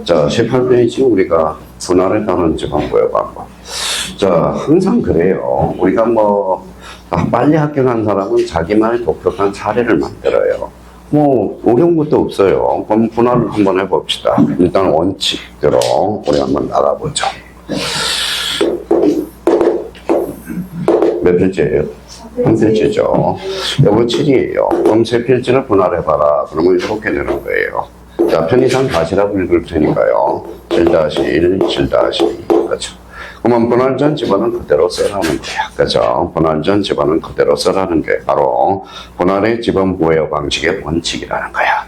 자, 18페이지 우리가 분할에 따른 지방부여 방법. 자, 항상 그래요. 우리가 빨리 합격한 사람은 자기만의 독특한 사례를 만들어요. 어려운 것도 없어요. 그럼 분할을 한번 해봅시다. 일단 원칙대로 우리 한번 나가보죠. 몇 필지예요? 한 필지죠. 요거 7이에요. 그럼 세 필지를 분할해봐라. 그러면 이렇게 되는 거예요. 자, 편의상 다시라고 읽을 테니까요. 7-1, 7-2. 그렇죠. 그러면 분할전 집어는 그대로 써라는 거야. 그죠? 분할전 집어는 그대로 써라는 게 바로 분할의 집어 부여 방식의 원칙이라는 거야.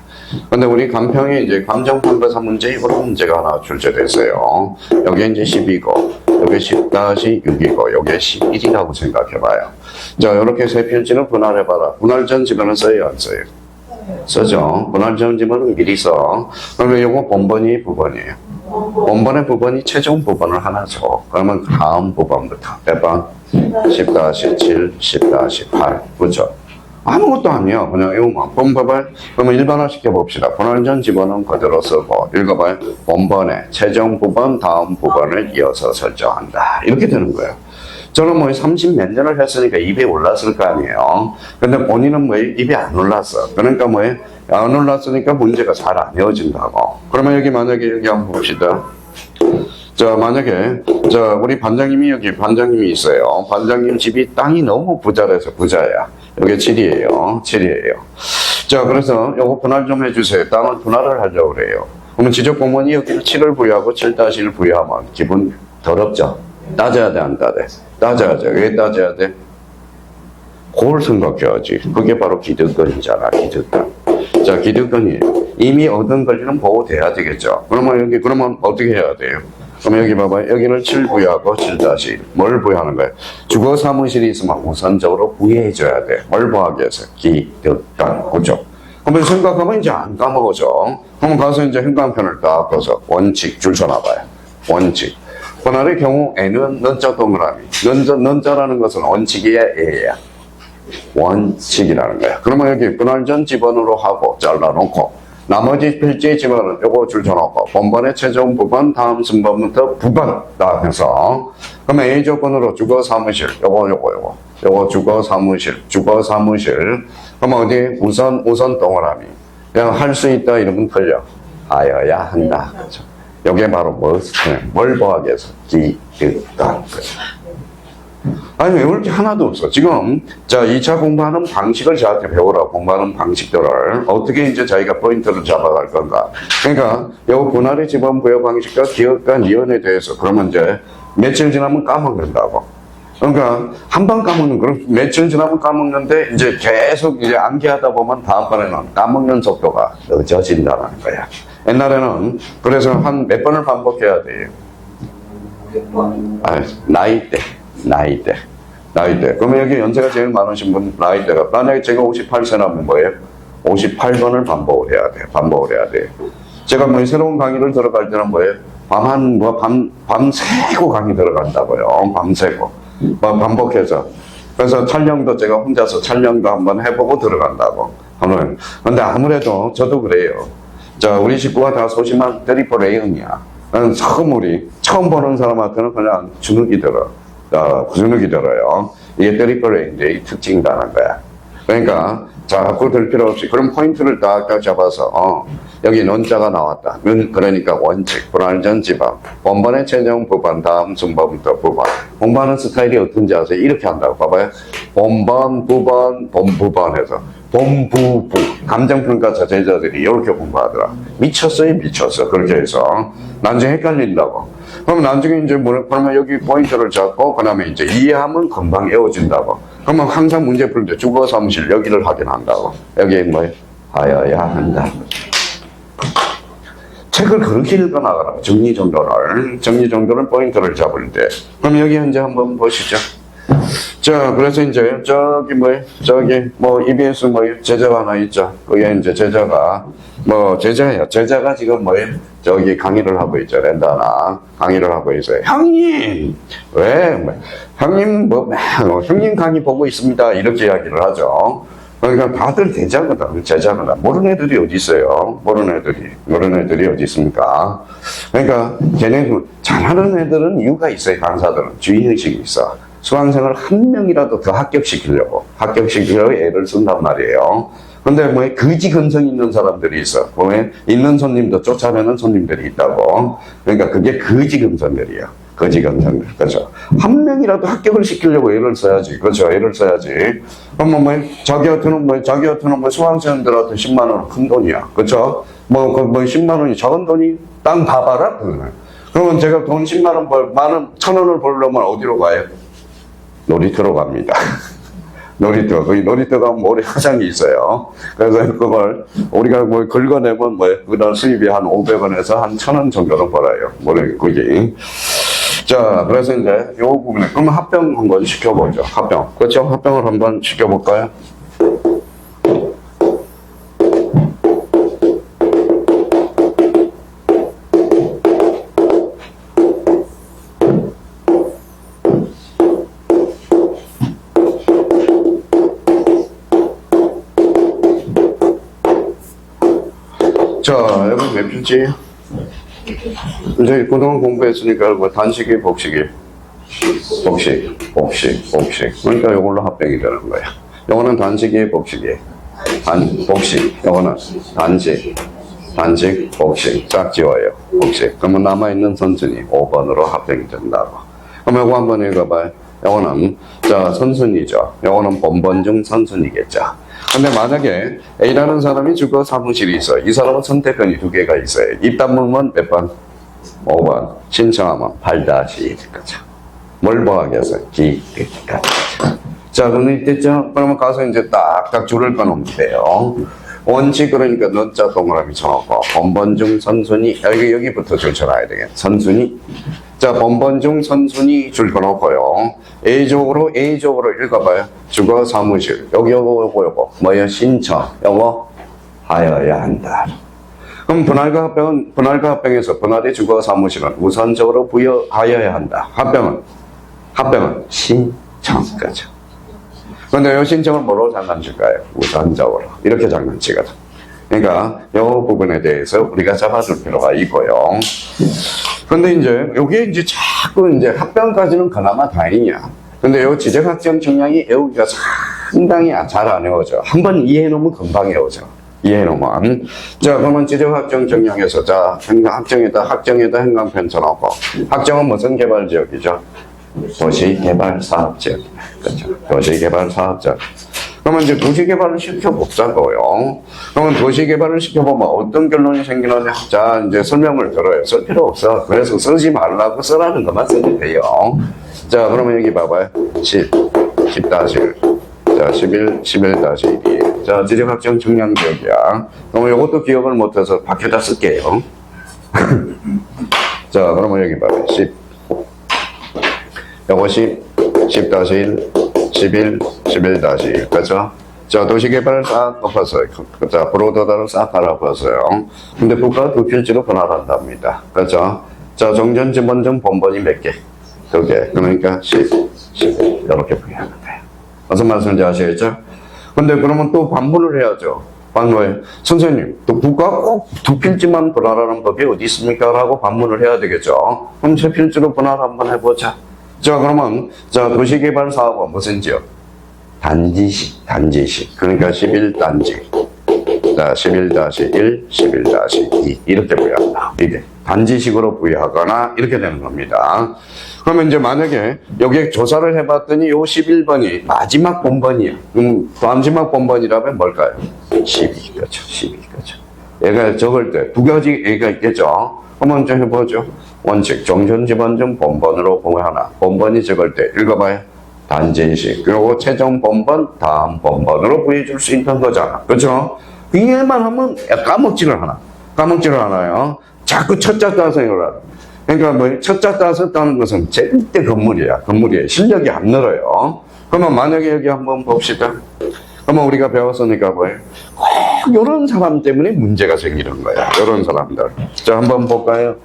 근데 우리 간평에 이제 감정판별사 문제, 이런 문제가 하나 출제됐어요. 여기 이제 10이고, 여기 10-6이고, 여기 11이라고 생각해봐요. 자, 이렇게 세 필지는 분할해봐라. 분할전 집어는 써요, 안 써요? 쓰죠. 분할전 집어는 미리 써. 그러면 이거 본번이 부번이에요. 본번의 부번이 최종 부번을 하나 줘. 그러면 다음 부번부터 몇 번? 10-7, 10-8. 그렇죠? 아무것도 아니야. 그냥 이거만. 본법을, 그러면 일반화 시켜봅시다. 분할전 집어는 그대로 쓰고, 읽어봐요. 본번의 최종 부번, 다음 부번을 이어서 설정한다. 이렇게 되는 거예요. 저는 30 몇 년을 했으니까 입에 올랐을 거 아니에요. 근데 본인은 입에 안 올랐어. 그러니까 안 올랐으니까 문제가 잘 안 외워진다고. 그러면 여기 만약에 여기 한번 봅시다. 자, 만약에, 우리 반장님이 여기 반장님이 있어요. 반장님 집이 땅이 너무 부자라서 부자야. 여기 7이에요. 7이에요. 자, 그래서 요거 분할 좀 해주세요. 땅을 분할을 하려고 그래요. 그러면 지적공무원이 여기 7을 부여하고 7-1을 부여하면 기분 더럽죠? 따져야 돼, 안 따져? 따져야죠. 왜 따져야 돼? 그걸 생각해야지. 그게 바로 기득권이잖아, 기득권. 자, 기득권이 이미 얻은 권리는 보호돼야 되겠죠. 그러면 어떻게 해야 돼요? 그럼 여기 봐봐요. 여기는 7 부여하고 7-1. 뭘 부여하는 거예요? 주거 사무실이 있으면 우선적으로 부여해줘야 돼. 뭘 부여하기 위해서? 기득권. 그죠? 그러면 생각하면 이제 안 까먹어져. 그러면 가서 이제 행간편을 딱 써서 원칙 줄 서놔봐요. 원칙. 분할의 경우 N은 는자 동그라미. 는자라는 것은 원칙이야, A야. 원칙이라는 거야. 그러면 여기 분할전 집어넣으로 하고 잘라놓고 나머지 필지의 집어는 요거 줄 서놓고 본번의 최종 부분 다음 순번부터 부분 딱 해서 그러면 A 조건으로 주거 사무실 요거 주거 사무실 그러면 어디 우선 동그라미 그냥 할 수 있다 이러면 틀려. 하여야 한다. 그렇죠? 여기에 바로 뭘 보하기 위해서 기득권. 아니, 외울 게 하나도 없어. 지금, 2차 공부하는 방식을 저한테 배우라. 공부하는 방식들을. 어떻게 이제 자기가 포인트를 잡아갈 건가. 그러니까, 요 분할의 지번 부여 방식과 기억과 이연에 대해서, 그러면 이제, 며칠 지나면 까먹는다고. 그러니까, 한 번 까먹는, 그럼 며칠 지나면 까먹는데, 이제 계속 이제 암기하다 보면 다음번에는 까먹는 속도가 늦어진다는 거야. 옛날에는, 그래서 한 몇 번을 반복해야 돼요. 나이대. 그러면 여기 연세가 제일 많으신 분, 나이대가. 만약에 제가 58세라면 뭐예요? 58번을 반복을 해야 돼요. 제가 새로운 강의를 들어갈 때는 뭐예요? 밤새고 강의 들어간다고요. 밤새고. 반복해서. 그래서 촬영도 제가 혼자서 촬영도 한번 해보고 들어간다고. 근데 아무래도 저도 그래요. 우리 식구가 다 소심한 트리플 A형이야. 처음 보는 사람한테는 그냥 주눅이 들어요. 이게 트리플 A인데 이 특징이라는 거야. 그러니까, 그걸 들 필요 없이, 그럼 포인트를 딱 잡아서, 여기 논자가 나왔다. 그러니까 원칙, 분할전 집합, 본번의 최종 부분, 다음 순번부터 부분. 공부하는 스타일이 어떤지 아세요? 이렇게 한다고. 봐봐요. 본번, 부번, 본부번 해서. 본부부. 감정평가사 제자들이 이렇게 공부하더라. 미쳤어. 그렇게 해서. 나중에 헷갈린다고. 그럼 나중에 이제 그러면 여기 포인트를 잡고, 그 다음에 이제 이해하면 금방 외워진다고. 그러면 항상 문제 풀 때 주거 사무실 여기를 확인한다고. 여기에 하여야 한다. 책을 그렇게 읽어나가라. 정리정돈을 포인트를 잡을 때. 그럼 여기 현재 한번 보시죠. 그래서 이제, EBS 제자가 하나 있죠. 그게 이제 제자가, 제자가 지금 강의를 하고 있죠. 렌다나. 강의를 하고 있어요. 형님! 왜? 형님, 형님 강의 보고 있습니다. 이렇게 이야기를 하죠. 그러니까 다들 제자거든, 제자거든. 모르는 애들이 어디 있어요? 모르는 애들이 어디 있습니까? 그러니까 걔네 잘하는 애들은 이유가 있어요. 강사들은 주의의식이 있어. 수강생을 한 명이라도 더 합격시키려고 애를 쓴단 말이에요. 근데 뭐 거지 근성 있는 사람들이 있어. 왜 있는 손님도 쫓아내는 손님들이 있다고. 그러니까 그게 거지 근성들이야. 거지 근성들. 그렇죠. 한 명이라도 합격을 시키려고 애를 써야지. 그렇죠. 애를 써야지. 그럼 자기 같은 수강생들한테 10만 원 큰 돈이야. 그렇죠. 10만 원이 작은 돈이 땅 봐봐라. 그러면 제가 돈 10만 원 1,000원을 벌려면 어디로 가요? 놀이터로 갑니다. 놀이터, 거기 놀이터 가면 모래 화장이 있어요. 그래서 그걸 우리가 긁어내면 그다음 수입이 한 500원에서 한 1,000원 정도는 벌어요. 모래, 거기. 자, 그래서 이제 요 부분에, 그러면 합병 한번 시켜보죠. 합병. 그렇죠? 합병을 한번 시켜볼까요? 자, 여기 몇 필지예요? 이제 그동안 공부했으니까 단식이 복식이 복식. 그러니까 이걸로 합병이 되는 거야. 요거는 단식이 복식이 복식. 요거는 단식 복식. 쫙 지워요. 복식. 그러면 남아있는 선순위 5번으로 합병이 된다고. 그럼 요거 한번 읽어봐요. 요거는 자 선순위죠. 요거는 본번 중 선순위겠죠. 근데 만약에 A라는 사람이 주거 사무실이 있어. 이 사람은 선택권이 2개가 있어요. 입단 물면 몇 번? 5번. 신청하면 8-1. 거죠. 뭘 보하겠어요? 기까지. 자, 그럼 이때죠? 그러면 가서 이제 딱딱 줄을 꺼놓으면 돼요. 원칙 그러니까 너자 동그라미 쳐놓고 본번 중 선순위 여기부터 줄 쳐놔야 되겠네. 선순위. 자, 본번 중 선순위 줄 꺼놓고요. A쪽으로 읽어봐요. 주거 사무실. 요거. 뭐야? 신청. 요거 하여야 한다. 그럼 분할과 합병에서 분할의 주거 사무실은 우선적으로 부여하여야 한다. 합병은 신청까지. 그런데 이 신청을 뭐로 장난칠까요? 우선적으로. 이렇게 장난치거든. 그러니까 이 부분에 대해서 우리가 잡아줄 필요가 있고요. 근데 요게 자꾸 합병까지는 그나마 다행이야. 근데 요 지적학점 정량이 외우기가 상당히 잘 안 외워져. 한번 이해해놓으면 금방 외워져. 이해해놓으면. 자, 그러면 지적학점 정량에서, 자, 학정에다 행간편 쳐놓고, 학정은 무슨 개발지역이죠? 도시개발사업지역. 그렇죠. 도시개발사업지역. 그러면 도시개발을 시켜보자고요. 그러면 도시개발을 시켜보면 어떤 결론이 생기느냐. 자, 설명을 들어요. 쓸 필요 없어. 그래서 쓰지 말라고 쓰라는 것만 쓰면 돼요. 자, 그러면 여기 봐봐요. 10-1. 자, 11-1. 자, 지적학정 정량지역이야. 그러면 이것도 기억을 못해서 밖에다 쓸게요. 자, 그러면 여기 봐봐요. 요것이 10-1, 11-1. 그죠? 자, 도시개발을 싹 엎었어요. 자, 브로더다를 싹 갈아엎었어요. 근데 국가가 2필지로 분할한답니다. 그죠? 자, 정전, 지번정, 본번이 몇 개? 2개. 그러니까 11. 이렇게 부여하면 돼요. 무슨 말씀인지 아시겠죠? 근데 그러면 또 반문을 해야죠. 반문을. 선생님, 또 국가가 꼭 2필지만 분할하는 법이 어디 있습니까? 라고 반문을 해야 되겠죠. 그럼 3필지로 분할 한번 해보자. 자, 그러면, 자, 도시개발 사업은 무슨 지역? 단지식. 그러니까 11단지. 자, 11-1, 11-2. 이렇게 부여한다. 이게 단지식으로 부여하거나 이렇게 되는 겁니다. 그러면 만약에 여기에 조사를 해봤더니 요 11번이 마지막 본번이야. 그럼 마지막 본번이라면 뭘까요? 12. 그렇죠. 12. 그렇죠. 얘가 적을 때 2가지 얘가 있겠죠. 한번 좀 해보죠. 원칙, 정전, 지번정, 본번으로 부여하나. 본번이 적을 때 읽어봐요. 단지식. 그리고 최종 본번, 다음 본번으로 부여해줄 수 있는 거잖아. 그렇죠? 이해만 하면 까먹지를 않아요. 자꾸 첫자 따서 이거라. 그러니까 첫자 따서 썼다는 것은 절대 건물이야. 실력이 안 늘어요. 그러면 만약에 여기 한번 봅시다. 그러면 우리가 배웠으니까 꼭 이런 사람 때문에 문제가 생기는 거야. 이런 사람들. 자, 한번 볼까요?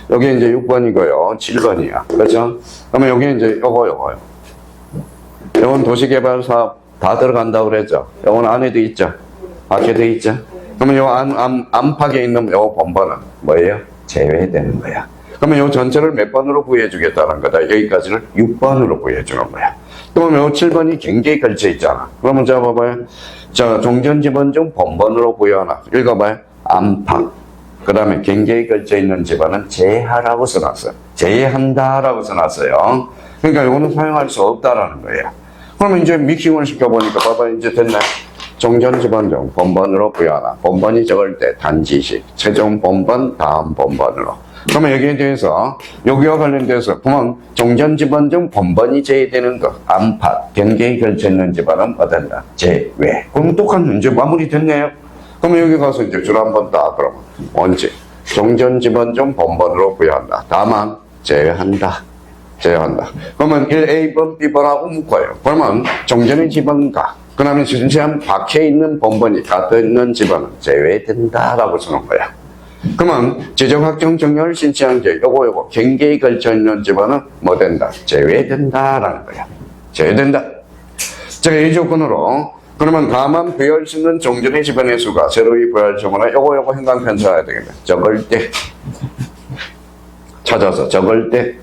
여기 6번이고요. 7번이야. 그렇죠? 그러면 여기 요거요. 이건 도시개발사업 다 들어간다고 그랬죠. 요건 안에도 있죠. 밖에도 있죠. 그러면 요 안팎에 있는 요 본번은 뭐예요? 제외되는 거야. 그러면 요 전체를 몇 번으로 구해주겠다는 거다. 여기까지를 6번으로 구해주는 거야. 또 요 7번이 굉장히 걸쳐 있잖아. 그러면 자 봐봐요. 자, 종전지번 중 본번으로 구해하나. 읽어봐요. 안팎. 그 다음에 굉장히 걸쳐 있는 집안은 제하라고 써놨어요. 제한다라고 써놨어요. 그러니까 요거는 사용할 수 없다라는 거예요. 그러면 이제 믹싱을 시켜보니까 봐봐 이제 됐네. 종전지번 중 본번으로 구해하나. 본번이 적을 때 단지식. 최종 본번 다음 본번으로. 그러면 여기에 대해서 여기와 관련돼서 보면 종전지번 중 본번이 제외되는 것 안팎 경계에 걸쳐 있는 집안은 어떤다? 제외. 그럼 똑같은 이제 마무리 됐네요. 그러면 여기 가서 이제 줄 한번 딱 그러면 언제 종전지번 중 본번으로 부여한다. 다만 제외한다. 제외한다. 그러면 1A번, B번하고 묶어요. 그러면 종전의 지번과 그 다음에 진시한 밖에 있는 본번이 같은 있는 집안은 제외된다라고 쓰는 거야. 그러면 지정학적 정렬을 신청한 게 요거 경계에 걸쳐 있는 집안은 뭐 된다? 제외된다라는 거야. 제외된다. 자, 이 조건으로 그러면 다만 부여할 수 있는 종전의 집안의 수가 새로이 부여할 경우는 요거 행간편 써야 되겠네. 적을 때 찾아서 적을 때.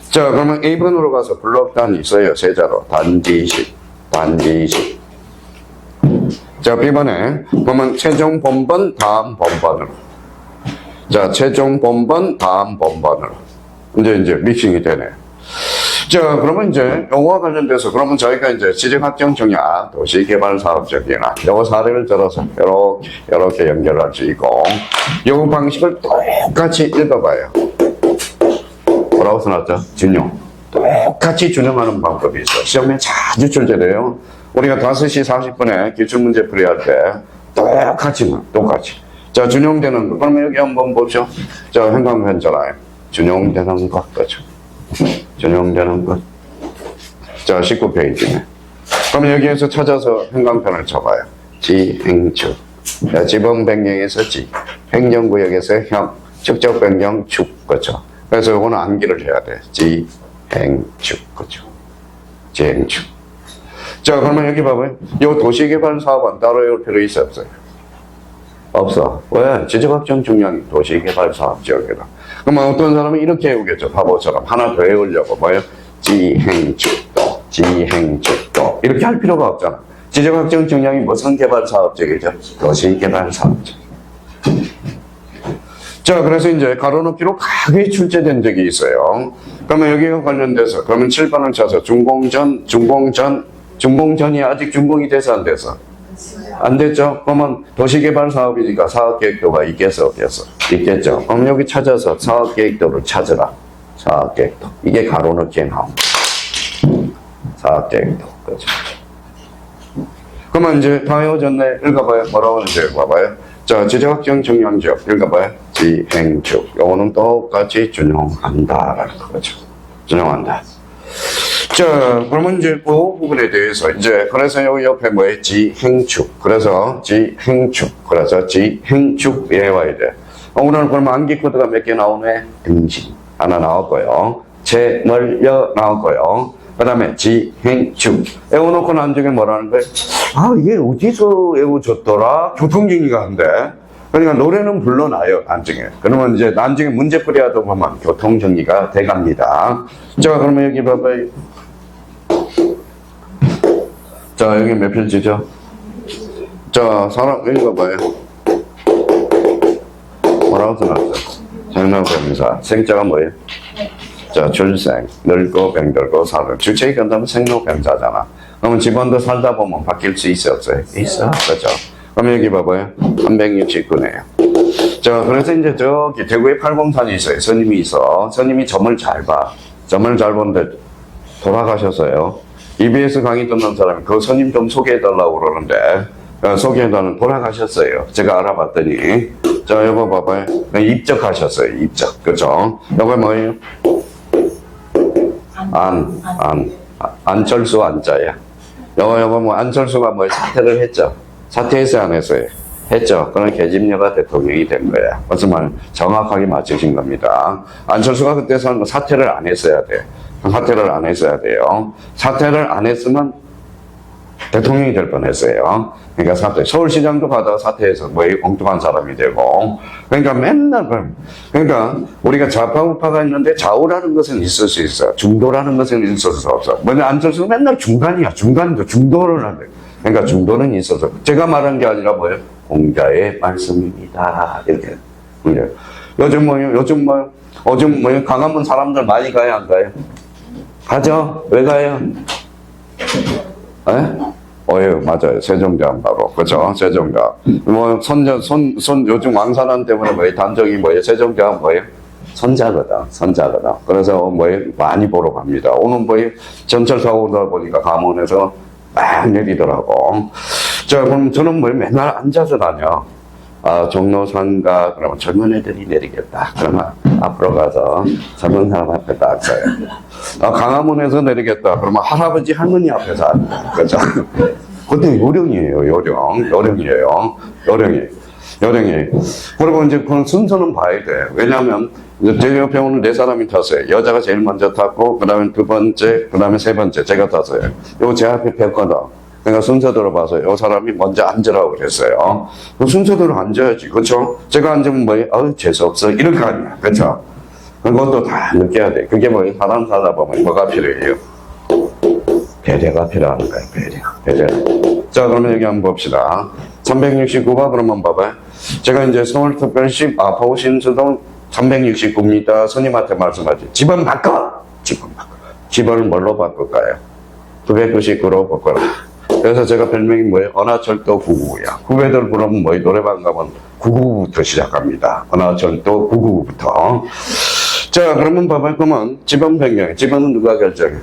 자, 그러면 A번으로 가서 블록단이 있어요. 세자로 단지식. 자, B번에 보면 최종 본번 다음 본번으로. 자, 최종 본번 다음 본번으로. 이제 믹싱이 되네. 자, 그러면 이제 용어와 관련돼서 그러면 저희가 이제 지정학적 정약 도시개발사업적이나 요거 사례를 들어서 이렇게 연결할 수 있고 요 방식을 똑같이 읽어봐요. 뭐라고 써놨죠? 준용. 똑같이 준용하는 방법이 있어. 시험에 자주 출제돼요. 우리가 5시 40분에 기출문제 풀이할 때 똑같이. 자, 준용되는 거. 그러면 여기 한번 보죠. 자, 행간편잖아요. 준용되는 것. 그렇죠. 준용되는 것. 자, 19페이지네. 그러면 여기에서 찾아서 행간편을 쳐봐요. 지행축. 자, 지번 변경에서 지. 행정구역에서 형. 축적 변경 축. 그렇죠. 그래서 이거는 암기를 해야 돼. 지행축. 그렇죠. 지행축. 자, 그러면 여기 봐봐요. 이 도시개발 사업은 따로 외울 필요 있어, 없어요? 없어. 왜? 지적학적 중량이 도시개발 사업 지역이다. 그러면 어떤 사람은 이렇게 외우겠죠. 바보처럼. 하나 더 외우려고. 뭐예요? 지행축도. 이렇게 할 필요가 없잖아. 지적학적 중량이 무슨 개발 사업 지역이죠? 도시개발 사업 지역. 자, 그래서 이제 가로놓기로 크게 출제된 적이 있어요. 그러면 여기와 관련돼서, 그러면 7번을 쳐서 준공전이 아직 준공이 돼서 안 돼서? 안 됐죠? 그러면 도시개발 사업이니까 사업계획도가 있겠어, 없겠어? 있겠죠? 그럼 여기 찾아서 사업계획도를 찾으라. 사업계획도. 이게 가로넣기에 나옵니다. 사업계획도. 그렇죠. 그러면 이제 다 외워졌네. 읽어봐요. 뭐라고 하는지 읽어봐요. 자, 지적학적 정량지역. 읽어봐요. 지행축. 요거는 똑같이 준용한다라는 거죠. 준용한다. 자, 그러면 이제 그 부분에 대해서 이제 그래서 여기 옆에 뭐에 지행축. 그래서 지행축 외워야 돼. 오늘 그러면 암기 코드가 몇 개 나오네? 등신 하나 나왔고요. 채멀려 나왔고요. 그 다음에 지행축. 외워놓고 나중에 뭐라는 거예요? 아, 이게 어디서 외워줬더라? 교통정리가 한데. 그러니까 노래는 불러놔요, 나중에. 그러면 이제 나중에 문제풀이하다 보면 교통정리가 돼갑니다. 자, 그러면 여기 봐봐요. 자, 여기 몇 필지죠? 자, 사람 읽어봐요. 뭐라고 써놨어요? 생로병사. 생자가 뭐예요? 자, 출생, 늙고 병들고 사는. 주체에 간다면 생로병사잖아. 그러면 집안도 살다 보면 바뀔 수 있어, 없어요? 있어. 그렇죠. 그럼 여기 봐봐요. 369네요. 자, 그래서 이제 저기 대구에 팔공산이 있어요. 스님이 있어. 스님이 점을 잘 봐. 점을 잘 보는데 돌아가셨어요. EBS 강의 듣는 사람이 그 스님 좀 소개해달라고 그러는데, 소개해달라는 돌아가셨어요. 제가 알아봤더니. 자, 이거 봐봐요. 입적하셨어요. 입적. 그죠? 이거 뭐예요? 안철수 안자야. 이거 뭐 안철수가 뭐 사퇴를 했죠. 사퇴했어요, 안 했어요? 했죠. 그럼 계집녀가 대통령이 된 거야. 무슨 말 정확하게 맞추신 겁니다. 안철수가 그때 사퇴를 안 했어야 돼. 사퇴를 안 했어야 돼요. 사퇴를 안 했으면 대통령이 될 뻔했어요. 그러니까 서울시장도 가다가 사퇴해서 뭐 엉뚱한 사람이 되고. 그러니까 맨날 그러니까 우리가 좌파 우파가 있는데 좌우라는 것은 있을 수 있어. 중도라는 것은 있을 수 없어. 뭐냐 안철수 맨날 중간이야. 중도를 하는데. 그러니까 중도는 있어서 제가 말한 게 아니라 뭐예요? 공자의 말씀입니다. 이렇게. 요즘 강화문 사람들 많이 가요, 안 가요? 가죠? 왜 가요? 맞아요. 세종대왕 바로. 그죠? 세종대왕. 요즘 왕산안 때문에 단적이 세종대왕 선자거든. 그래서 많이 보러 갑니다. 오늘 전철 타고 오다 보니까 감원에서 막 내리더라고. 자, 그럼 저는 맨날 앉아서 다녀. 종로선가, 그러면 젊은 애들이 내리겠다. 그러면 앞으로 가서 젊은 사람 앞에 딱 서요. 강화문에서 내리겠다. 그러면 할아버지, 할머니 앞에서 앉아. 그죠? 그때 요령이에요, 요령이에요. 그리고 이제 그 순서는 봐야 돼. 왜냐면, 제 옆에 오늘 4사람이 탔어요. 여자가 제일 먼저 탔고, 그 다음에 2번째, 그 다음에 3번째, 제가 탔어요. 이거 제 앞에 폈거든. 그러니까 순서대로 봐서 이 사람이 먼저 앉으라고 그랬어요. 그 순서대로 앉아야지. 그렇죠? 제가 앉으면 재수없어. 이럴 거 아니야. 그렇죠? 그것도 다 느껴야 돼. 그게 사람 살다 보면 뭐가 필요해요? 배려가 필요한 거예요. 배려. 자, 그러면 여기 한번 봅시다. 369가 그러면 봐봐요. 제가 이제 서울특별시 보신수동 369입니다. 스님한테 말씀하지. 집은 바꿔! 집을 뭘로 바꿀까요? 999로 바꿔라. 그래서 제가 별명이 은하철도 999야. 후배들 부르면 노래방 가면 999부터 시작합니다. 은하철도 999부터. 자, 그러면 봐봐요. 그러면 지번 변경. 지번은 누가 결정해?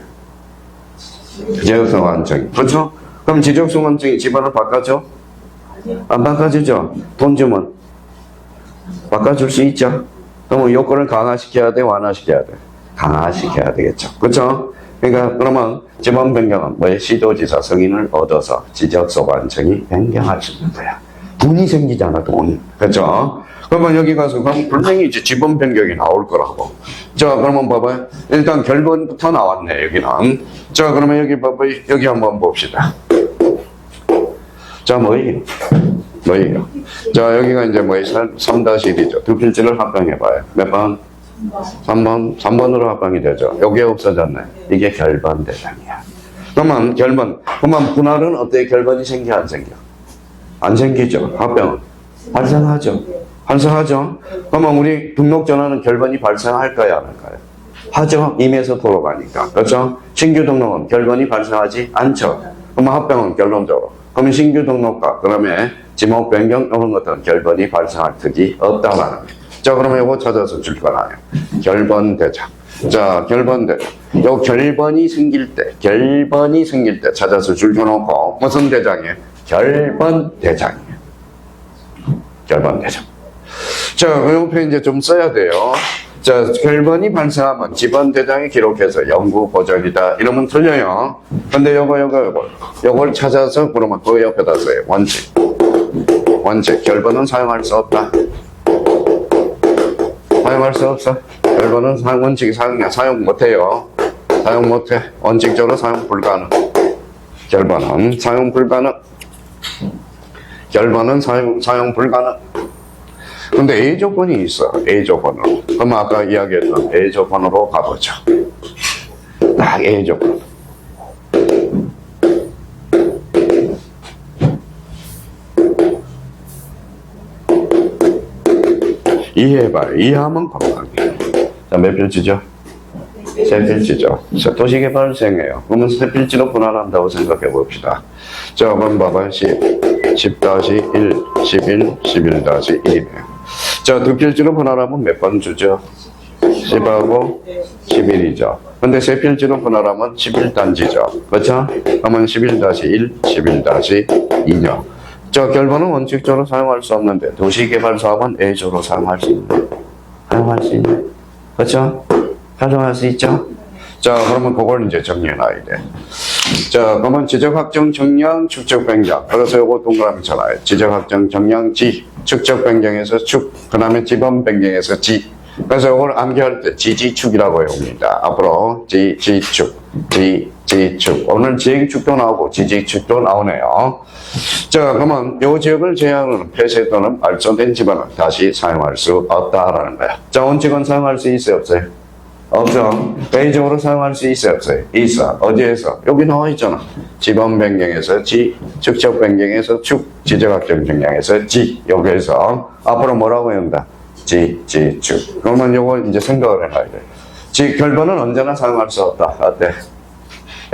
지적소관청이. 그렇죠? 그럼 지적소관청이 지번을 바꿔줘? 안 바꿔주죠? 돈 주면 바꿔줄 수 있죠? 그러면 요건을 강화시켜야 돼? 완화시켜야 돼? 강화시켜야 되겠죠? 그렇죠? 그러니까 그러면 지번 변경은 시도지사 승인을 얻어서 지적소관청이 변경할 수 있는 거야. 돈이 생기잖아, 돈. 그렇죠? 그러면 여기 가서 그럼 분명히 이제 지번 변경이 나올 거라고. 자, 그러면 봐봐요. 일단 결번부터 나왔네, 여기는. 자, 그러면 여기 봐봐요. 여기 한번 봅시다. 자, 뭐예요? 자, 여기가 이제 3-1이죠. 두 필지를 합병해봐요. 몇 번? 3번으로 합병이 되죠. 여기에 없어졌네. 이게 결번 대상이야. 그러면 분할은 어떻게 결번이 생겨, 안 생겨? 안 생기죠. 합병은 발생하죠. 그러면 우리 등록전화는 결번이 발생할까요, 안 할까요? 하죠. 임에서 도로 가니까. 그렇죠? 신규 등록은 결번이 발생하지 않죠. 그러면 합병은 결론적으로. 그러면 신규 등록과 그다음에 지목 변경 이런 것들은 결번이 발생할 턱이 없다라는 거예요. 자, 그러면 이거 찾아서 줄 거나요? 결번 대장. 자, 결번 대장. 요 결번이 생길 때 찾아서 줄 거놓고 무슨 대장이에요? 결번 대장이에요. 결번 대장. 자, 그 옆에 이제 좀 써야 돼요. 자, 결번이 발생하면 지번 대장이 기록해서 영구 보전이다. 이러면 틀려요. 근데 요걸 찾아서 그러면 그 옆에다 써요. 원칙. 결번은 사용할 수 없다. 사용할 수 없어. 결번은 원칙이 사용 못해요. 사용 못해. 원칙적으로 사용 불가능. 결번은 사용 불가능. 사용 불가능. 근데 A 조건이 있어. A 조건으로. 그럼 아까 이야기했던 A 조건으로 가보죠. 딱 A 조건. 이해해봐요. 이해하면 바로 자, 몇 필지죠? 세 필지죠. 자, 도시개발생이에요. 그러면 세 필지로 분할한다고 생각해 봅시다. 자, 그럼 봐봐요. 10-1, 11, 11-1이네요. 자, 두 필지로 분할하면 몇 번 주죠? 10하고 11이죠. 근데 세 필지로 분할하면 11단지죠. 그렇죠? 그러면 11-1, 11-2죠. 자, 결번은 원칙적으로 사용할 수 없는데 도시개발사업은 A조로 사용할 수 있네. 그렇죠? 사용할 수 있죠? 자, 그러면 그걸 이제 정리해놔야 돼. 자, 그러면 지적확정 정량 축적 변경. 그래서 요거 동그라미 쳐놔요. 지적확정 정량 지, 축적 변경에서 축, 그 다음에 지번 변경에서 지. 그래서 이걸 암기할 때 지지축이라고 합니다. 앞으로 지지축, 지지축. 오늘 지행축도 나오고 지지축도 나오네요. 자, 그러면 이 지역을 제한하는 폐쇄 또는 발전된 집안은 다시 사용할 수 없다라는 거야. 자, 원칙은 사용할 수 있어요, 없어요? 없죠. 회의적으로 사용할 수 있어요, 없어요? 있어. 어디에서? 여기 나와 있잖아. 지번 변경에서 지, 축적 변경에서 축, 지적학적 정량에서 지. 여기에서 앞으로 뭐라고 외운다? 지, 축. 그러면 요거 이제 생각을 해봐야 돼. 결번은 언제나 사용할 수 없다. 어때?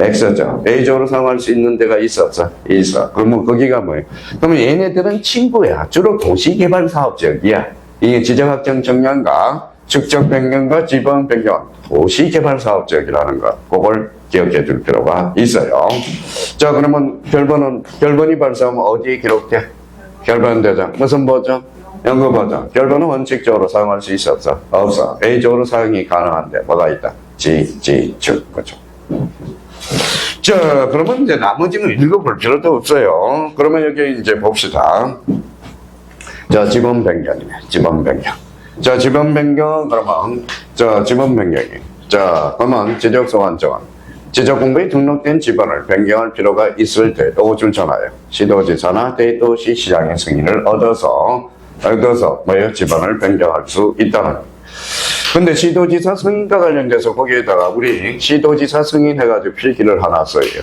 X죠. A적으로 사용할 수 있는 데가 있어, 없어? 있어. 그러면 거기가 뭐예요? 그러면 얘네들은 친구야. 주로 도시개발 사업지역이야. 이게 지적학적 정량과 축적 변경과 지번 변경, 도시개발 사업지역이라는 거, 그걸 기억해 둘 필요가 있어요. 자, 그러면 결번이 발생하면 어디에 기록돼? 결번 대장. 무슨 버전? 연구 버전. 결번은 원칙적으로 사용할 수 있어, 없어? 없어. A적으로 사용이 가능한데, 뭐가 있다? 축, 그죠? 자, 그러면 이제 나머지는 읽어볼 필요도 없어요. 그러면 여기 이제 봅시다. 자, 지번 변경이네. 지번 변경. 자, 지번 변경, 그러면, 자, 지번 변경이. 자, 그러면 지적소관청은 지적 공부에 등록된 지번을 변경할 필요가 있을 때, 또 준천하여 시도지사나 대도시 시장의 승인을 얻어서, 뭐예요? 지번을 변경할 수 있다는 거예요. 근데 시도지사 승인과 관련돼서 거기에다가 우리 시도지사 승인해가지고 필기를 하나 써요.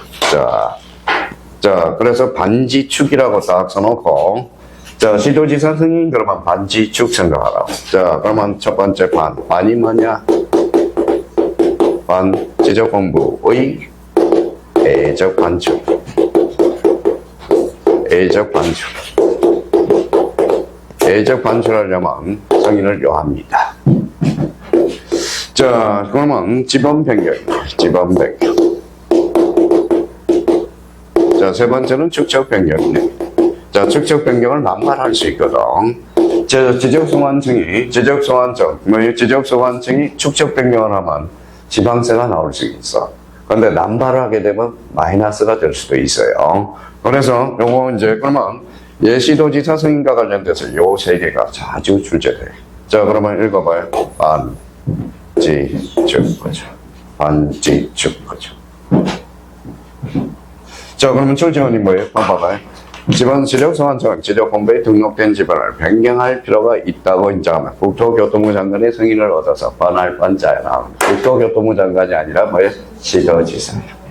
자, 그래서 반지축이라고 딱 써놓고, 자, 시도지사 승인 그러면 반지축 생각하라고. 자, 그러면 첫 번째 반이 뭐냐? 지적공부의 애적 반출. 애적 반출하려면 승인을 요합니다. 자, 그러면 지번 변경. 자, 세 번째는 축적 변경이네. 자, 축적 변경을 남발할 수 있거든. 지적소관청이 축적 변경을 하면 지방세가 나올 수 있어. 그런데 남발을 하게 되면 마이너스가 될 수도 있어요. 그래서 요거 이제 그러면 시도지사 승인과 관련돼서 요 세 개가 자주 출제돼. 자, 그러면 읽어봐요. 반지축, 그죠? 반지축, 그죠? 자, 그러면 출제원이 뭐예요? 봐봐요. 지방지적소관청은 지적본부에 등록된 지번을 변경할 필요가 있다고 인정하면 국토교통부 장관의 승인을 얻어서 번할 번자에 나옵니다. 국토교통부 장관이 아니라 뭐예요? 시도지사예요.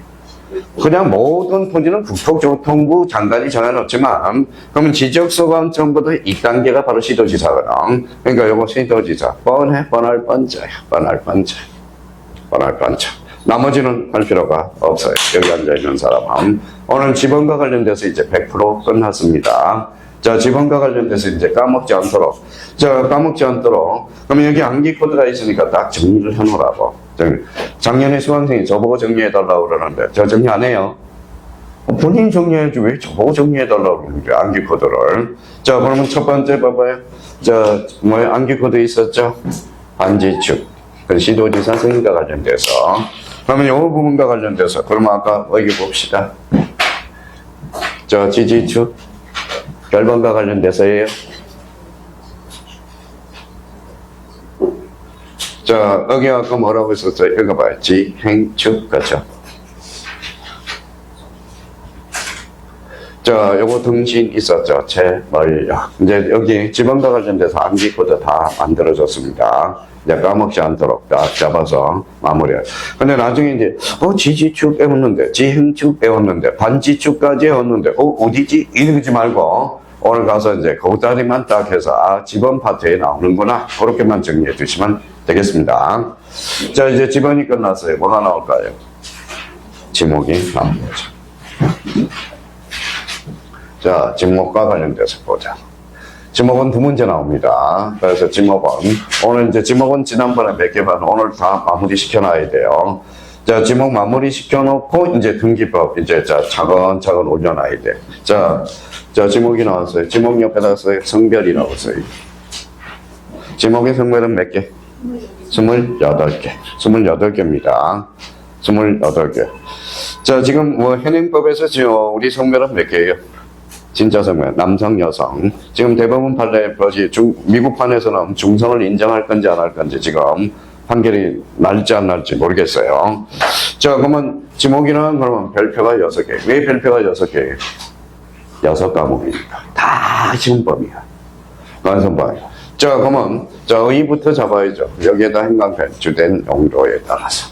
그냥 모든 토지는 국토교통부 장관이 정해놓지만 그러면 지적소관청보다 2단계가 바로 시도지사거든. 그러니까 요거 시도지사 번할 번자야. 나머지는 할 필요가 없어요. 여기 앉아있는 사람은. 오늘 지번과 관련돼서 이제 100% 끝났습니다. 자, 지번과 관련돼서 이제 까먹지 않도록. 그러면 여기 암기 코드가 있으니까 딱 정리를 해놓으라고. 작년에 수강생이 저보고 정리해달라고 그러는데, 저 정리 안 해요. 본인 정리해야지 왜 저보고 정리해달라고 그러는데, 암기 코드를. 자, 그러면 첫 번째 봐봐요. 암기 코드 있었죠? 반지축. 시도지사 승인과 관련돼서. 그러면 이 부분과 관련돼서, 그러면 아까 여기 봅시다. 지지축, 결번과 관련돼서예요. 자, 여기 아까 뭐라고 했었어요? 읽어봐요. 지행축, 그렇죠? 자, 요거 등신 있었죠? 재벌력. 이제 여기 지번과 관련돼서 암기 코드 다 만들어졌습니다. 이제 까먹지 않도록 딱 잡아서 마무리해요. 근데 나중에 이제, 지지축 배웠는데, 지행축 배웠는데, 반지축까지 배웠는데, 어디지? 이러지 말고, 오늘 가서 이제 그다리만 딱 해서, 지번 파트에 나오는구나. 그렇게만 정리해 주시면 되겠습니다. 자, 이제 지번이 끝났어요. 뭐가 나올까요? 지목이 나온 거죠. 자, 지목과 관련돼서 보자. 지목은 두 문제 나옵니다. 그래서 지목은, 오늘 이제 지목은 지난번에 몇 개 봤는데 오늘 다 마무리 시켜놔야 돼요. 자, 지목 마무리 시켜놓고, 이제 등기법, 이제 차근차근 올려놔야 돼. 자, 지목이 나왔어요. 지목 옆에다 써요. 성별이 나왔어요. 지목의 성별은 몇 개? 28개. 28개입니다. 28개. 자, 지금 현행법에서 지금 우리 성별은 몇 개예요? 진짜 성명, 남성, 여성. 지금 대법원 판례 것이 미국판에서는 중성을 인정할 건지 안 할 건지 지금 판결이 날지 안 날지 모르겠어요. 자, 그러면 지목이는 그러면 별표가 6개. 왜 별표가 6개? 6과목이니까. 다 지문법이야. 그래서 봐요. 자, 그러면, 자, 의부터 잡아야죠. 여기에다 행간편, 주된 용도에 따라서.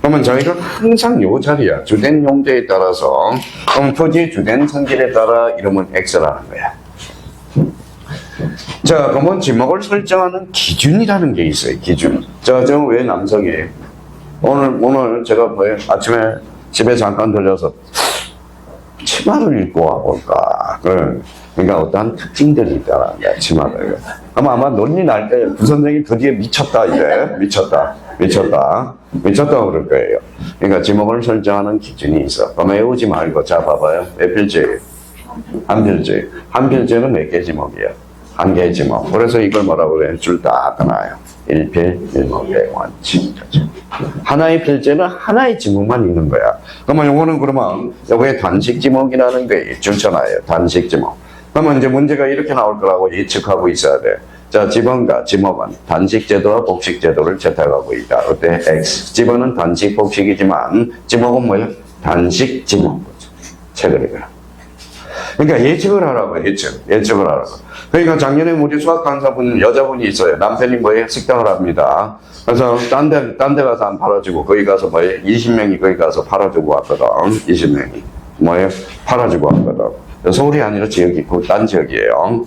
그러면 저희가 항상 요 자리야. 주된 용도에 따라서. 그럼 토지의 주된 성질에 따라 이름은 X라는 거야. 자, 그러면 지목을 설정하는 기준이라는 게 있어요. 기준. 자, 저 왜 남성이에요? 오늘 제가 뭐예요? 아침에 집에 잠깐 들려서 치마를 입고 와볼까. 그러니까 어떠한 특징들이 있다는 거야, 치마를. 아마 논리 날 때 부선생이 드디어 미쳤다, 이제. 미쳤다 그럴 거예요. 그러니까 지목을 설정하는 기준이 있어. 그럼 외우지 말고, 자, 봐봐요. 몇 필지? 한 필지. 한 필지는 몇 개 지목이야? 한 개의 지목. 그래서 이걸 뭐라고 그래요? 줄 다 끊어요. 1필 1목의 원칙. 하나의 필지는 하나의 지목만 있는 거야. 그러면 요거는 그러면 요거에 단식 지목이라는 게 있잖아요. 단식 지목. 그러면 이제 문제가 이렇게 나올 거라고 예측하고 있어야 돼. 자, 지번과 지목은 단식 제도와 복식 제도를 채택하고 있다. 어때? X. 지번은 단식 복식이지만 지목은 뭐예요? 단식 지목. 책을 읽어라. 그러니까 예측을 하라고, 예측을 하라고. 그러니까 작년에 우리 수학 강사분, 여자분이 있어요. 남편이 뭐예요? 식당을 합니다. 그래서 딴 데 가서 안 팔아주고, 거기 가서 뭐예요? 20명이 거기 가서 팔아주고 왔거든. 20명이. 뭐예요? 팔아주고 왔거든. 서울이 아니라 지역이, 딴 지역이에요.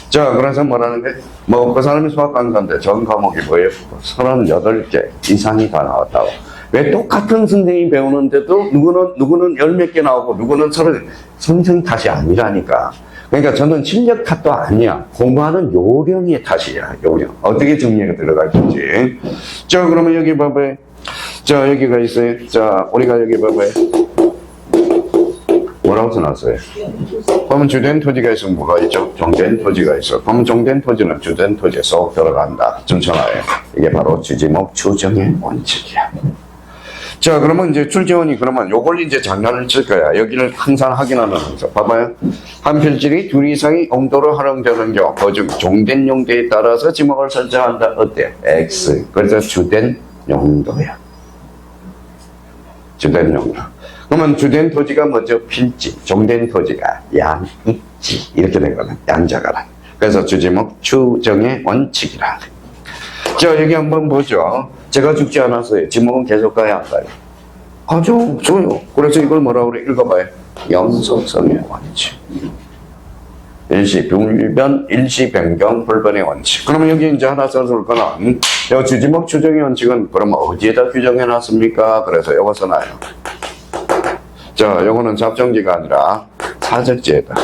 자, 그래서 뭐라는 게, 그 사람이 수학 강사인데 전 과목이 뭐예요? 38개 이상이 다 나왔다고. 왜 똑같은 선생님이 배우는데도 누구는 10몇 개 나오고 누구는 30, 선생님 탓이 아니라니까. 그러니까 저는 실력 탓도 아니야. 공부하는 요령의 탓이야, 요령. 어떻게 정리가 들어갈 건지. 자, 그러면 여기 봐봐요. 자, 여기가 있어요. 자, 우리가 여기 봐봐요. 뭐라고 써놨어요? 그러면 주된 토지가 있으면 뭐가 있죠? 종된 토지가 있어. 그러면 종된 토지는 주된 토지에 쏙 들어간다. 좀 전화해. 이게 바로 주지목 추정의 원칙이야. 자, 그러면 이제 출제원이 그러면 요걸 이제 장난을 칠 거야. 여기를 항상 확인하면서. 봐봐요. 한 필지리 둘 이상의 용도로 활용되는 경우, 그 종된 용도에 따라서 지목을 설정한다. 어때? X. 그래서 주된 용도야. 주된 용도. 그러면 주된 토지가 먼저 필지, 종된 토지가 양입지. 이렇게 되거든. 양자가라. 그래서 주지목 추정의 원칙이라. 자, 여기 한번 보죠. 제가 죽지 않았어요. 지목은 계속 가야 안 가요? 가죠. 줘요. 그래서 이걸 뭐라고 그래? 읽어봐요. 연속성의 원칙. 일시 불변, 일시 변경, 불변의 원칙. 그러면 여기 이제 하나 써줄 거는, 이 주지목 추정의 원칙은 그러면 어디에다 규정해 놨습니까? 그래서 이거 써놔요. 자, 요거는 잡정지가 아니라 사적지에다.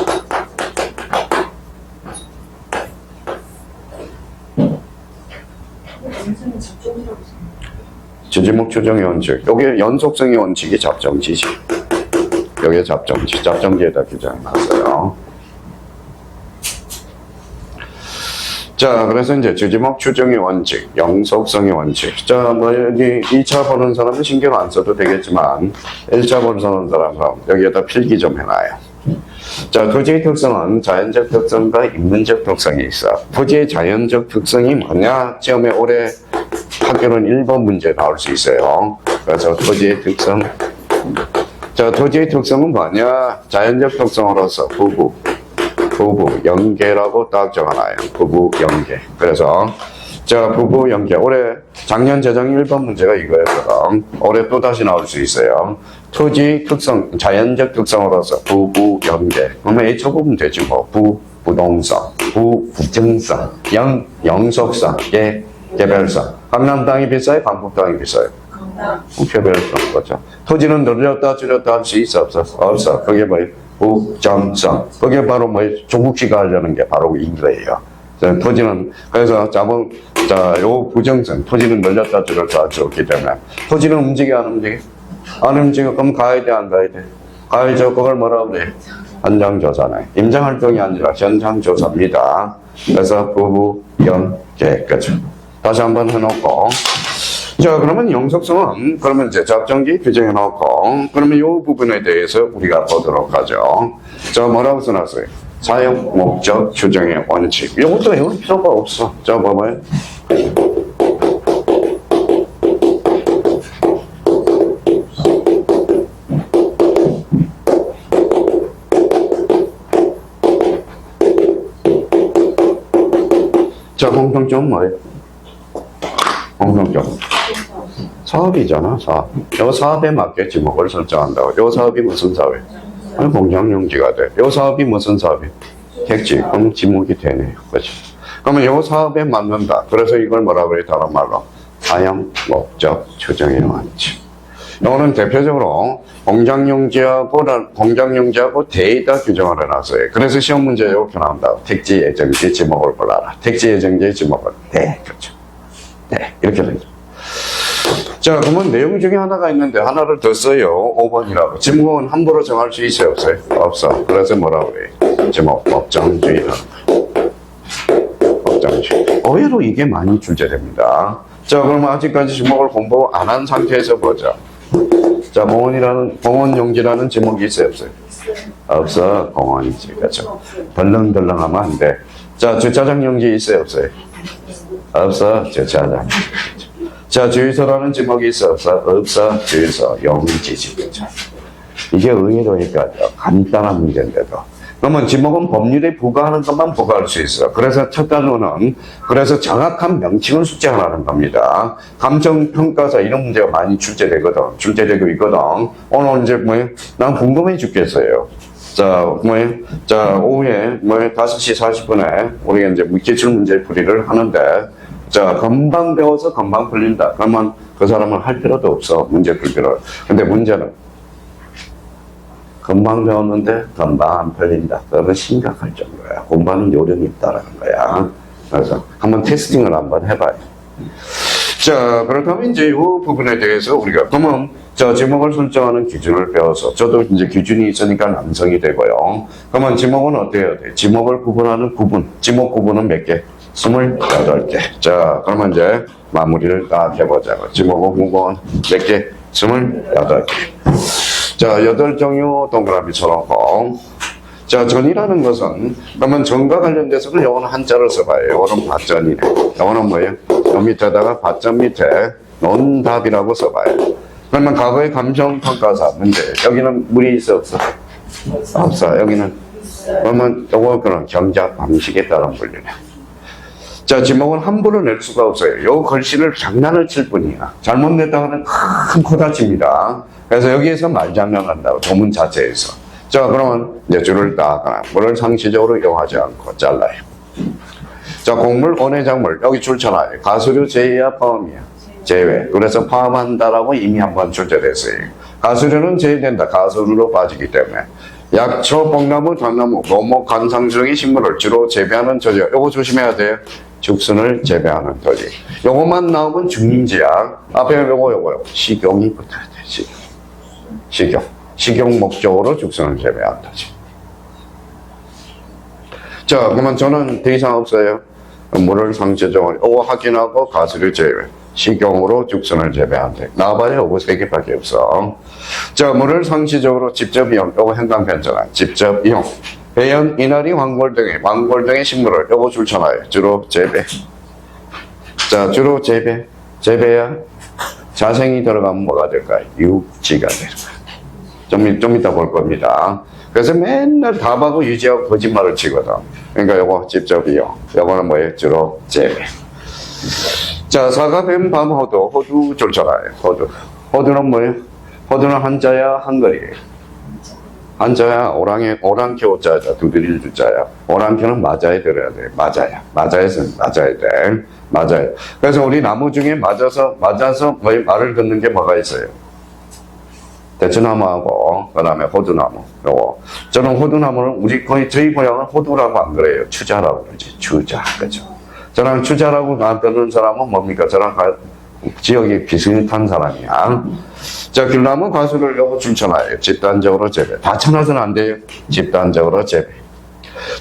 주지목 추정의 원칙. 여기 연속성의 원칙이 잡정지지. 여기 잡정지. 잡정지에다 규정해놨어요. 자, 그래서 이제 주지목 추정의 원칙, 연속성의 원칙. 자, 여기 2차 보는 사람은 신경 안 써도 되겠지만, 1차 보는 사람은 여기에다 필기 좀 해놔요. 자, 토지의 특성은 자연적 특성과 인문적 특성이 있어. 토지의 자연적 특성이 뭐냐? 시험에 올해 학교는 1번 문제 나올 수 있어요. 그래서 토지의 특성. 자, 토지의 특성은 뭐냐? 자연적 특성으로서 부부 연계라고 딱 적어놔요. 부부 연계. 그래서 자, 부부 연계. 올해 작년 재정 1번 문제가 이거였거든. 올해 또 다시 나올 수 있어요. 토지 특성, 자연적 특성으로서 부부 연계. 그러면 H 부분 되지 뭐. 부동성, 부증성, 영속성, 개별성. 강남 땅이 비싸요? 강북 땅이 비싸요? 개별성, 그렇죠. 토지는 늘렸다 줄였다 할 수 있어? 없어. 그게 뭐예요? 부정성. 그게 바로 조국시가 하려는 게 바로 이거예요. 토지는, 그래서 요 부정성. 토지는 늘렸다 줄였다 할 수 없기 때문에. 토지는 움직여, 안 움직여? 안 움직여. 그럼 가야 돼, 안 가야 돼? 가야죠. 그걸 뭐라고 그래? 현장조사네. 임장활동이 아니라 현장조사입니다. 그래서 부부, 연계, 그죠? 다시 한번 해놓고. 자, 그러면 영속성은, 그러면 이제 잡정기 규정해 놓고, 그러면 이 부분에 대해서 우리가 보도록 하죠. 자, 뭐라고 써놨어요? 사용, 목적, 규정의 원칙. 이것도 외울 필요가 없어. 자, 봐봐요. 자, 공통점 뭐예요? 공통점. 사업이잖아, 사업. 요 사업에 맞게 지목을 설정한다고. 요 사업이 무슨 사업이에요? 공장용지가 돼. 요 사업이 무슨 사업이에요? 택지. 그럼 지목이 되네요. 그렇죠? 그러면 요 사업에 맞는다. 그래서 이걸 뭐라고 그래요? 다른 말로. 사용, 목적, 추정의 원칙. 요거는 대표적으로 공장용지하고 데이터 규정을 해놨어요. 그래서 시험 문제 이렇게 나온다. 택지 예정지 지목을 골라라. 택지 예정지 지목을. 네, 그렇죠. 네, 이렇게 되죠. 자, 그러면 내용 중에 하나가 있는데 하나를 더 써요. 5번이라고. 지목은 함부로 정할 수 있어요? 없어요? 없어. 그래서 뭐라고 그래요? 지목, 법정주의라는 거예요. 법정주의. 의외로 이게 많이 출제됩니다. 자, 그러면 아직까지 지목을 공부 안 한 상태에서 보자. 자, 공원용지라는 지목이 있어요? 없어요? 없어. 공원이지. 그렇죠. 덜렁덜렁하면 안 돼. 자, 주차장용지 있어요? 없어요? 없어. 주차장. 자, 주유소라는 지목이 있어? 없어. 주유소, 용지지. 이게 의외로 간단한 문제인데도. 그러면 지목은 법률에 부과하는 것만 부과할 수 있어. 그래서 첫 단어는, 그래서 정확한 명칭을 숙지하라는 겁니다. 감정평가사 이런 문제가 많이 출제되고 있거든. 오늘 이제 난 궁금해 죽겠어요. 자, 자, 오후에 5시 40분에 우리가 이제 기출문제 풀이를 하는데, 자, 금방 배워서 금방 풀린다. 그러면 그 사람은 할 필요도 없어. 문제 풀 필요. 근데 문제는 금방 배웠는데 금방 안 풀린다. 그러면 심각할 정도야. 공부하는 요령이 있다라는 거야. 그래서 한번 테스팅을 한번 해봐요. 자, 그렇다면 이제 이 부분에 대해서 우리가 그러면 자, 지목을 설정하는 기준을 배워서 저도 이제 기준이 있으니까 완성이 되고요. 그러면 지목은 어떻게 해야 돼? 지목을 구분하는 구분. 지목 구분은 몇 개? 28개. 자, 그러면 이제 마무리를 딱 해보자고. 지목은 구분 몇 개? 28개. 자, 8종류 동그라미 쳐놓고. 자, 전이라는 것은, 그러면 전과 관련돼서는 요거는 한자를 써봐요. 요거는 밭전이네. 요거는 뭐예요? 요 밑에다가 밭전 밑에 논답이라고 써봐요. 그러면 과거의 감정평가사 문제. 여기는 물이 있어, 없어? 없어. 여기는. 그러면 요거 그런 경작 방식에 따른 분류네. 자, 지목은 함부로 낼 수가 없어요. 요 글씨를 장난을 칠 뿐이야. 잘못 냈다가는 큰 코 다칩니다. 그래서 여기에서 말장난한다고, 조문 자체에서. 자, 그러면 이제 줄을 딱, 물을 상시적으로 이용하지 않고 잘라요. 자, 곡물, 원해작물, 여기 줄 쳐놔요. 가수류 제외야, 포함이야? 제외. 그래서 포함한다라고 이미 한번 출제됐어요. 가수류는 제외된다. 가수류로 빠지기 때문에. 약초, 뽕나무, 당나무, 모목, 관상수의 식물을 주로 재배하는 토지. 요거 조심해야 돼요. 죽순을 재배하는 토지. 요것만 나오면 중림지약. 앞에 요거. 식용이 붙어야 돼. 식용 목적으로 죽순을 재배하는 토지. 자, 그러면 저는 더 이상 없어요. 물을 상시적으로 요거 확인하고 가수류 제외. 식용으로 죽순을 재배한대. 나와봐야 요거 3개밖에 없어. 자, 물을 상시적으로 직접 이용. 요거 행간편전환. 직접 이용. 배연, 이나리, 황골 등의 식물을 요거 줄 쳐놔요. 주로 재배. 자, 주로 재배. 재배야. 자생이 들어가면 뭐가 될까요? 육지가 될까요? 좀 이따 볼 겁니다. 그래서 맨날 답하고 유지하고 거짓말을 치거든. 그러니까 요거 직접 이용. 요거는 뭐예요? 주로 재배. 자, 사과, 뱀, 밤, 호두 줄 쳐놔요. 호두는 뭐예요? 호두는 한자야, 한글이에요. 한자야, 오랑캐 오자자, 두드릴 주자야. 오랑캐는 맞아야 들어야 돼. 맞아야는 맞아야 돼. 맞아요. 그래서 우리 나무 중에 맞아서 말을 긋는 게 뭐가 있어요? 대추나무하고, 그 다음에 호두나무. 요거. 저는 호두나무는 저희 고향은 호두라고 안 그래요. 추자라고 그러지. 추자. 그죠? 저랑 추자라고 듣는 사람은 뭡니까? 저랑 지역이 비슷한 사람이야. 자, 귤나무 과수를 요거 줄쳐놔요. 집단적으로 재배. 다 쳐놔서는 안 돼요. 집단적으로 재배.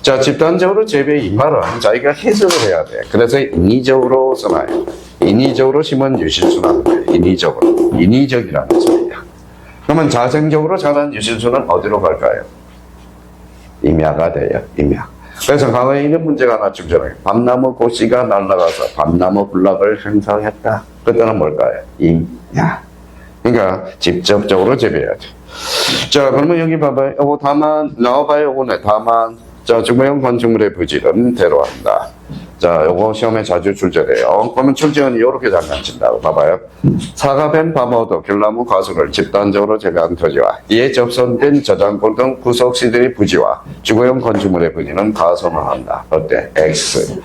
자, 집단적으로 재배 이 말은 자기가 해석을 해야 돼. 그래서 인위적으로 써놔요. 인위적으로 심은 유실수라는 거예요. 인위적으로. 인위적이라는 소리야. 그러면 자생적으로 자란 유실수는 어디로 갈까요? 임야가 돼요. 임야. 그래서 과거에 이런 문제가 하나 출전해요. 밤나무 고씨가 날아가서 밤나무 군락을 형성했다. 그때는 뭘까요? 임야. 그러니까 직접적으로 재배해야죠. 자, 그러면 여기 봐봐요. 요거 다만 나와봐요. 요거네. 다만 자, 주거용 건축물의 부지는 대로한다. 자, 요거 시험에 자주 출제돼요. 그러면 출제원이 이렇게 장난친다고 봐봐요. 사과뱀, 밤어도, 귤나무, 과수를 집단적으로 재배한 토지와 이에 접선된 저장골 등 구석시들의 부지와 주거용 건축물의 부지는 가소원한다. 어때? X.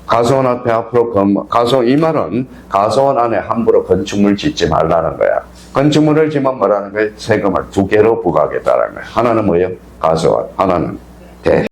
가소원 앞에 앞으로 가소, 이 말은 가소원 안에 함부로 건축물 짓지 말라는 거야. 건축물을 지면 뭐라는 거야? 세금을 2개로 부과하겠다는 거야. 하나는 뭐예요? 가소원. 하나는 대.